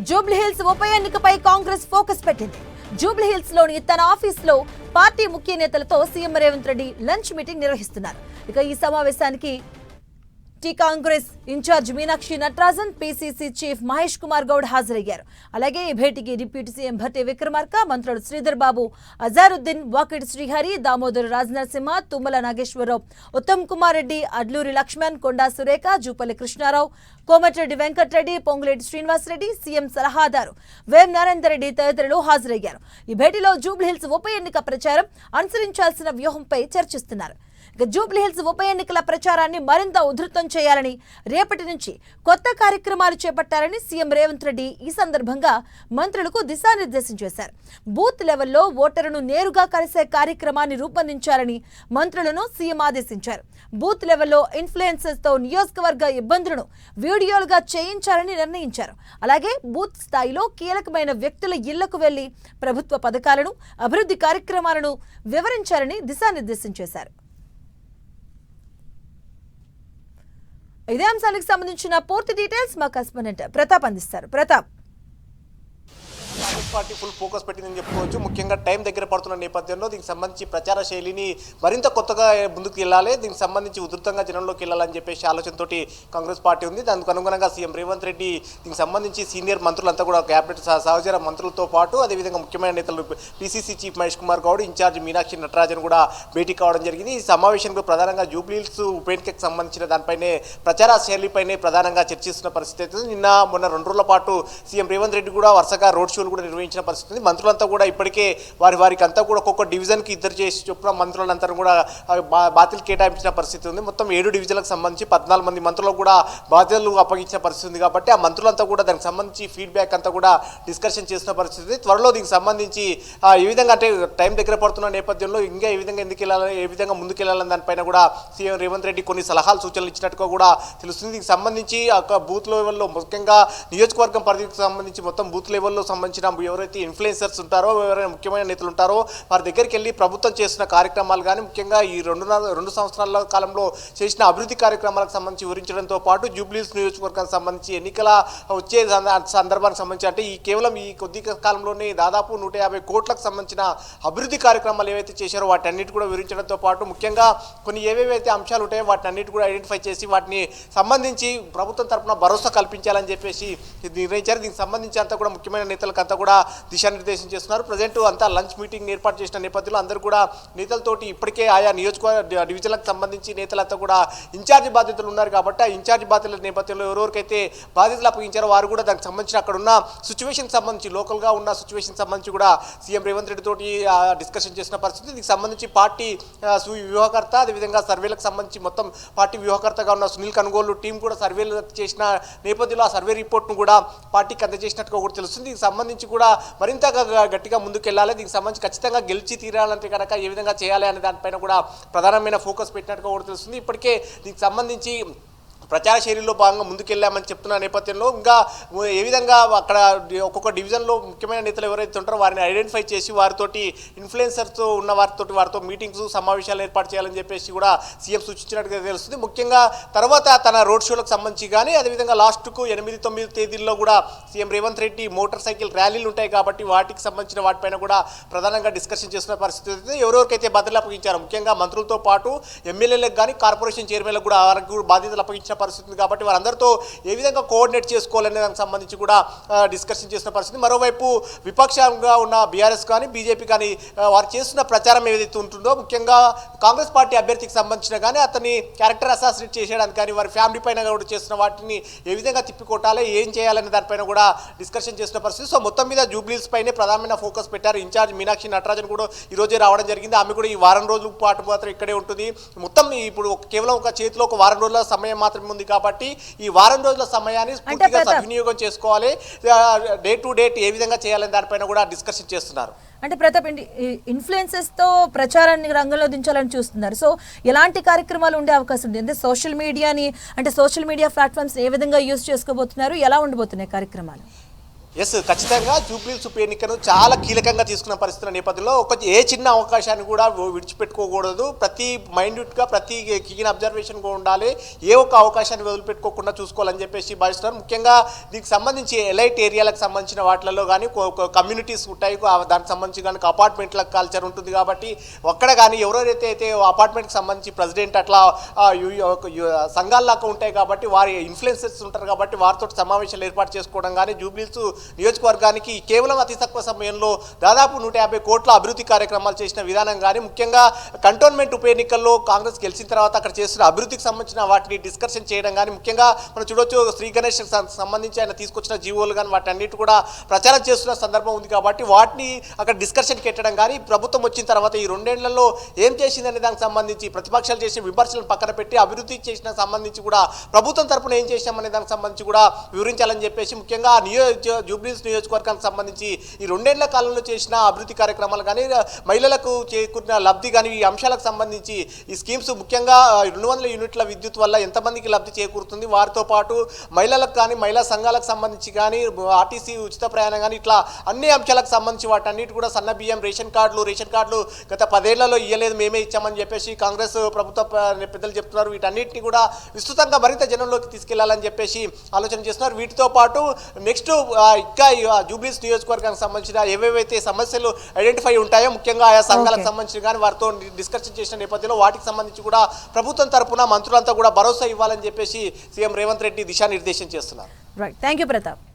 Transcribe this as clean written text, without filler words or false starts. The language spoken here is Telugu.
జూబ్లీహిల్స్ ఉప ఎన్నికపై కాంగ్రెస్ ఫోకస్ పెట్టింది. జూబ్లీహిల్స్ లోని తన ఆఫీసులో పార్టీ ముఖ్య నేతలతో CM Revanth Reddy lunch meeting నిర్వహిస్తున్నారు. ఇక ఈ సమావేశానికి Congress incharge Meenakshi Natarajan, PCC chief Mahesh Kumar Goud హాజరయ్యారు. అలాగే ఈ భేటీకి డిప్యూటీ సీఎం భట్టి విక్రమార్క, మంత్రులు శ్రీధర్ బాబు, అజారుద్దీన్, వాకిటి శ్రీహరి, దామోదర్ రాజనరసింహ, తుమ్మల నాగేశ్వరరావు, ఉత్తమ్ కుమార్ రెడ్డి, అడ్లూరి లక్ష్మణ్, కొండా సురేఖ, జూపల్లి కృష్ణారావు, కోమటిరెడ్డి వెంకటరెడ్డి, పొంగులేటి శ్రీనివాసరెడ్డి, సీఎం సలహాదారు వేం నరేందర్ రెడ్డి తదితరులు హాజరయ్యారు. ఈ భేటీలో జూబ్లీహిల్స్ ఉప ఎన్నిక ప్రచారం అనుసరించాల్సిన వ్యూహంపై చర్చిస్తున్నారు. జూబ్లీహిల్స్ ఉప ఎన్నికల ప్రచారాన్ని మరింత ఉధృతం చేయాలని, రేపటి నుంచి కొత్త కార్యక్రమాలు చేపట్టాలని సీఎం రేవంత్ రెడ్డి ఈ సందర్భంగా మంత్రులకు దిశానిర్దేశం చేశారు. బూత్ లెవెల్లో ఓటరును నేరుగా కలిసే కార్యక్రమాన్ని రూపొందించాలని మంత్రులను సీఎం ఆదేశించారు. బూత్ లెవెల్లో ఇన్ఫ్లుయెన్సర్స్ తో నియోజకవర్గ ఇబ్బందులను వీడియోలుగా చేయించాలని నిర్ణయించారు. అలాగే బూత్ స్థాయిలో కీలకమైన వ్యక్తుల ఇళ్లకు వెళ్లి ప్రభుత్వ పథకాలను, అభివృద్ధి కార్యక్రమాలను వివరించాలని దిశానిర్దేశం చేశారు. ఇదే అంశాలకు సంబంధించిన పూర్తి డీటెయిల్స్ మా కరెస్పాండెంట్ ప్రతాప్ అందిస్తారు. Pratap, Congress party full focus పెట్టిందని చెప్పుకోవచ్చు. ముఖ్యంగా టైం దగ్గర పడుతున్న నేపథ్యంలో దీనికి సంబంధించి ప్రచార శైలిని మరింత కొత్తగా ముందుకు వెళ్ళాలి, దీనికి సంబంధించి ఉధృతంగా జనంలోకి వెళ్ళాలని చెప్పేసి ఆలోచనతోటి కాంగ్రెస్ పార్టీ ఉంది. దానికి అనుగుణంగా సీఎం రేవంత్ రెడ్డి దీనికి సంబంధించి సీనియర్ మంత్రులంతా కూడా క్యాబినెట్ సహచర మంత్రులతో పాటు అదేవిధంగా ముఖ్యమైన నేతలు PCC chief Mahesh Kumar Goud, incharge Meenakshi Natarajan కూడా భేటీ కావడం జరిగింది. ఈ సమావేశంలో ప్రధానంగా జూబ్లీహిల్స్ ఉప ఎన్నికకు సంబంధించిన దానిపైనే ప్రచార శైలిపైనే ప్రధానంగా చర్చిస్తున్న పరిస్థితి. మొన్న 2 రోజుల పాటు సీఎం రేవంత్ రెడ్డి కూడా వరుసగా రోడ్ షోలు కూడా నిర్వహించిన పరిస్థితి ఉంది. మంత్రులంతా కూడా ఇప్పటికే వారికి అంతా కూడా ఒక్కొక్క డివిజన్కి 2 చేసి చొప్పున మంత్రులంతా కూడా బాధ్యతలు కేటాయించిన పరిస్థితి ఉంది. మొత్తం 7 డివిజన్లకు సంబంధించి 14 మంది మంత్రులకు కూడా బాధ్యతలు అప్పగించిన పరిస్థితి ఉంది. కాబట్టి ఆ మంత్రులంతా కూడా దానికి సంబంధించి ఫీడ్బ్యాక్ అంతా కూడా డిస్కషన్ చేసిన పరిస్థితి. త్వరలో దీనికి సంబంధించి ఏ విధంగా అంటే టైం దగ్గర పడుతున్న నేపథ్యంలో ఇంకా ఏ విధంగా ఎందుకు వెళ్ళాలి, ఏ విధంగా ముందుకు వెళ్ళాలని దానిపైన కూడా సీఎం రేవంత్ రెడ్డి కొన్ని సలహాలు సూచనలు ఇచ్చినట్టుగా కూడా తెలుస్తుంది. దీనికి సంబంధించి బూత్ లెవెల్లో ముఖ్యంగా నియోజకవర్గం పరిధికి సంబంధించి మొత్తం బూత్ లెవెల్లో సంబంధించిన ఎవరైతే ఇన్ఫ్లుయెన్సర్స్ ఉంటారో, ఎవరైనా ముఖ్యమైన నేతలు ఉంటారో వారి దగ్గరికి వెళ్ళి ప్రభుత్వం చేసిన కార్యక్రమాలు కానీ ముఖ్యంగా ఈ 2 సంవత్సరాల కాలంలో చేసిన అభివృద్ధి కార్యక్రమాలకు సంబంధించి వివరించడంతో పాటు జూబ్లీహిల్స్ నియోజకవర్గానికి సంబంధించి ఎన్నికల వచ్చే సందర్భానికి సంబంధించి అంటే కేవలం ఈ కొద్ది కాలంలోనే దాదాపు 150 కోట్లకు సంబంధించిన అభివృద్ధి కార్యక్రమాలు ఏవైతే చేశారో వాటన్నిటి కూడా వివరించడంతో పాటు ముఖ్యంగా కొన్ని ఏవేవైతే అంశాలు ఉంటాయో వాటన్నిటి కూడా ఐడెంటిఫై చేసి వాటిని సంబంధించి ప్రభుత్వం తరఫున భరోసా కల్పించాలని చెప్పేసి నిర్ణయించారు. దీనికి సంబంధించి అంతా కూడా ముఖ్యమైన నేతలకు అంతా కూడా దిశానిర్దేశం చేస్తున్నారు. ప్రజెంట్ అంతా లంచ్ మీటింగ్ ఏర్పాటు చేసిన నేపథ్యంలో అందరూ కూడా నేతలతోటి ఇప్పటికే ఆయా నియోజకవర్గ డివిజన్లకు సంబంధించి నేతలంతా కూడా ఇన్ఛార్జ్ బాధ్యతలు ఉన్నారు. కాబట్టి ఆ ఇన్ఛార్జ్ బాధ్యతల నేపథ్యంలో ఎవరెవరికైతే బాధ్యతలు అప్పగించారో వారు కూడా దానికి సంబంధించి అక్కడ ఉన్న సిచ్యువేషన్ సంబంధించి లోకల్గా ఉన్న సిచ్యువేషన్ సంబంధించి కూడా సీఎం రేవంత్ రెడ్డి తోటి డిస్కషన్ చేసిన పరిస్థితి. దీనికి సంబంధించి పార్టీ వ్యూహకర్త అదేవిధంగా సర్వేలకు సంబంధించి మొత్తం పార్టీ వ్యూహకర్తగా ఉన్న సునీల్ కనుగోలు టీం కూడా సర్వేలు చేసిన నేపథ్యంలో ఆ సర్వే రిపోర్ట్ను కూడా పార్టీకి అందజేసినట్టుగా కూడా తెలుస్తుంది. దీనికి సంబంధించి కూడా మరింత గట్టిగా ముందుకు వెళ్ళాలి, దీనికి సంబంధించి ఖచ్చితంగా గెలిచి తీరాలంటే కనుక ఏ విధంగా చేయాలి అనే దానిపైన కూడా ప్రధానమైన ఫోకస్ పెట్టినట్టుగా కూడా తెలుస్తుంది. ఇప్పటికే దీనికి సంబంధించి ప్రచార శైలిలో భాగంగా ముందుకెళ్ళామని చెప్తున్న నేపథ్యంలో ఇంకా ఏ విధంగా అక్కడ ఒక్కొక్క డివిజన్లో ముఖ్యమైన నేతలు ఎవరైతే ఉంటారో వారిని ఐడెంటిఫై చేసి వారితోటి ఇన్ఫ్లుయెన్సర్తో ఉన్న వారితో మీటింగ్స్ సమావేశాలు ఏర్పాటు చేయాలని చెప్పేసి కూడా సీఎం సూచించినట్టుగా తెలుస్తుంది. ముఖ్యంగా తర్వాత తన రోడ్ షోలకు సంబంధించి కానీ అదేవిధంగా లాస్ట్కు 8-9 తేదీల్లో కూడా CM Revanth Reddy motor cycle ర్యాలీలు ఉంటాయి కాబట్టి వాటికి సంబంధించిన వాటిపైన కూడా ప్రధానంగా డిస్కషన్ చేస్తున్న పరిస్థితి. ఎవరెవరికైతే బాధ్యతలు అప్పగించారో ముఖ్యంగా మంత్రులతో పాటు ఎమ్మెల్యేలకు కానీ కార్పొరేషన్ చైర్మన్లకు కూడా వారికి బాధ్యతలు అప్పగించిన పరిస్థితి. కాబట్టి వారందరితో ఏ విధంగా కోఆర్డినేట్ చేసుకోవాలనే దానికి సంబంధించి కూడా డిస్కషన్ చేసిన పరిస్థితి. మరోవైపు విపక్షంగా ఉన్న బీఆర్ఎస్ కానీ బీజేపీ కానీ వారు చేస్తున్న ప్రచారం ఏదైతే ఉంటుందో ముఖ్యంగా కాంగ్రెస్ పార్టీ అభ్యర్థికి సంబంధించిన కానీ అతన్ని క్యారెక్టర్ అసాసినేట్ చేసేయడానికి కానీ వారి ఫ్యామిలీ పైన కూడా చేస్తున్న వాటిని ఏ విధంగా తిప్పికొట్టాలి, ఏం చేయాలనే దానిపైన కూడా డిస్కషన్ చేస్తున్న పరిస్థితి. సో మొత్తం మీద జూబ్లీహిల్స్ పైనే ప్రధానమైన ఫోకస్ పెట్టారు. ఇన్ఛార్జ్ మీనాక్షి నటరాజన్ కూడా ఈరోజే రావడం జరిగింది. ఆమె కూడా ఈ వారం రోజుల పాటు మాత్రం ఇక్కడే ఉంటుంది. మొత్తం ఇప్పుడు కేవలం ఒక చేతిలో ఒక వారం రోజుల సమయం మాత్రమే ఉంది కాబట్టి ఈ వారం రోజుల సమయాన్ని పూర్తిగా సద్వినియోగం చేసుకోవాలి, డే టు డే ఏ విధంగా చేయాలని దానిపైన కూడా డిస్కషన్ చేస్తున్నారు. అంటే ప్రతాప్, ఇన్ఫ్లుయెన్సెస్ తో ప్రచారాన్ని రంగంలో దించాలని చూస్తున్నారు. సో ఎలాంటి కార్యక్రమాలు ఉండే అవకాశం ఉంది? అంటే సోషల్ మీడియా ప్లాట్ఫామ్స్ ఏ విధంగా యూజ్ చేసుకోబోతున్నారు, ఎలా ఉండబోతున్నాయి కార్యక్రమాలు? ఎస్, ఖచ్చితంగా జూబ్లీహిల్స్ ఉప ఎన్నికను చాలా కీలకంగా తీసుకున్న పరిస్థితుల నేపథ్యంలో ఏ చిన్న అవకాశాన్ని కూడా విడిచిపెట్టుకోకూడదు. ప్రతి మైన్యూట్గా ప్రతి కీన్ అబ్జర్వేషన్గా ఉండాలి. ఏ ఒక్క అవకాశాన్ని వదిలిపెట్టుకోకుండా చూసుకోవాలని చెప్పేసి భావిస్తున్నారు. ముఖ్యంగా దీనికి సంబంధించి ఎలైట్ ఏరియాలకు సంబంధించిన వాటిలలో కానీ కమ్యూనిటీస్ ఉంటాయి, దానికి సంబంధించి కానీ అపార్ట్మెంట్ల కల్చర్ ఉంటుంది కాబట్టి అక్కడ కానీ ఎవరెవరైతే అయితే అపార్ట్మెంట్కి సంబంధించి ప్రెసిడెంట్ అట్లా సంఘాల్లాగా ఉంటాయి కాబట్టి వారి ఇన్ఫ్లుయెన్సర్స్ ఉంటారు కాబట్టి వారితో సమావేశాలు ఏర్పాటు చేసుకోవడం కానీ జూబ్లీహిల్స్ నియోజకవర్గానికి కేవలం అతి తక్కువ సమయంలో దాదాపు 150 కోట్ల అభివృద్ధి కార్యక్రమాలు చేసిన విధానం కానీ ముఖ్యంగా కంటోన్మెంట్ ఉప ఎన్నికల్లో కాంగ్రెస్ గెలిచిన తర్వాత అక్కడ చేస్తున్న అభివృద్ధికి సంబంధించిన వాటిని డిస్కషన్ చేయడం కానీ ముఖ్యంగా మనం చూడొచ్చు శ్రీ గణేష్ సంబంధించి ఆయన తీసుకొచ్చిన జీవోలు కానీ వాటి అన్నిటి కూడా ప్రచారం చేస్తున్న సందర్భం ఉంది కాబట్టి వాటిని అక్కడ డిస్కషన్కి పెట్టడం కానీ ప్రభుత్వం వచ్చిన తర్వాత ఈ 2 ఏళ్లలో ఏం చేసిందనే దానికి సంబంధించి ప్రతిపక్షాలు చేసిన విమర్శలను పక్కన పెట్టి అభివృద్ధి చేసిన సంబంధించి కూడా ప్రభుత్వం తరపున ఏం చేశామనే దానికి సంబంధించి కూడా వివరించాలని చెప్పేసి ముఖ్యంగా జూబ్లీహిల్స్ నియోజకవర్గానికి సంబంధించి ఈ 2 ఏళ్ల కాలంలో చేసిన అభివృద్ధి కార్యక్రమాలు కానీ మహిళలకు చేకూరిన లబ్ధి కానీ ఈ అంశాలకు సంబంధించి ఈ స్కీమ్స్ ముఖ్యంగా 200 యూనిట్ల విద్యుత్ వల్ల ఎంతమందికి లబ్ధి చేకూరుతుంది, వారితో పాటు మహిళలకు కానీ మహిళా సంఘాలకు సంబంధించి కానీ ఆర్టీసీ ఉచిత ప్రయాణం కానీ ఇట్లా అన్ని అంశాలకు సంబంధించి వాటన్నిటి కూడా సన్న బియ్యం రేషన్ కార్డులు గత 10 ఏళ్లలో ఇవ్వలేదు మేమే ఇచ్చామని చెప్పేసి కాంగ్రెస్ ప్రభుత్వ పెద్దలు చెప్తున్నారు. వీటన్నిటిని కూడా విస్తృతంగా మరింత జనంలోకి తీసుకెళ్లాలని చెప్పేసి ఆలోచన చేస్తున్నారు. వీటితో పాటు నెక్స్ట్ ఇంకా జూబ్లీహిల్స్ నియోజకవర్గానికి సంబంధించిన ఏవేవైతే సమస్యలు ఐడెంటిఫై ఉంటాయో ముఖ్యంగా ఆయా సంఘాలకు సంబంధించి కానీ వారితో డిస్కషన్ చేసిన నేపథ్యంలో వాటికి సంబంధించి కూడా ప్రభుత్వం తరపున మంత్రులంతా కూడా భరోసా ఇవ్వాలని చెప్పేసి సీఎం రేవంత్ రెడ్డి దిశానిర్దేశం చేస్తున్నారు. Right, thank you Pratap.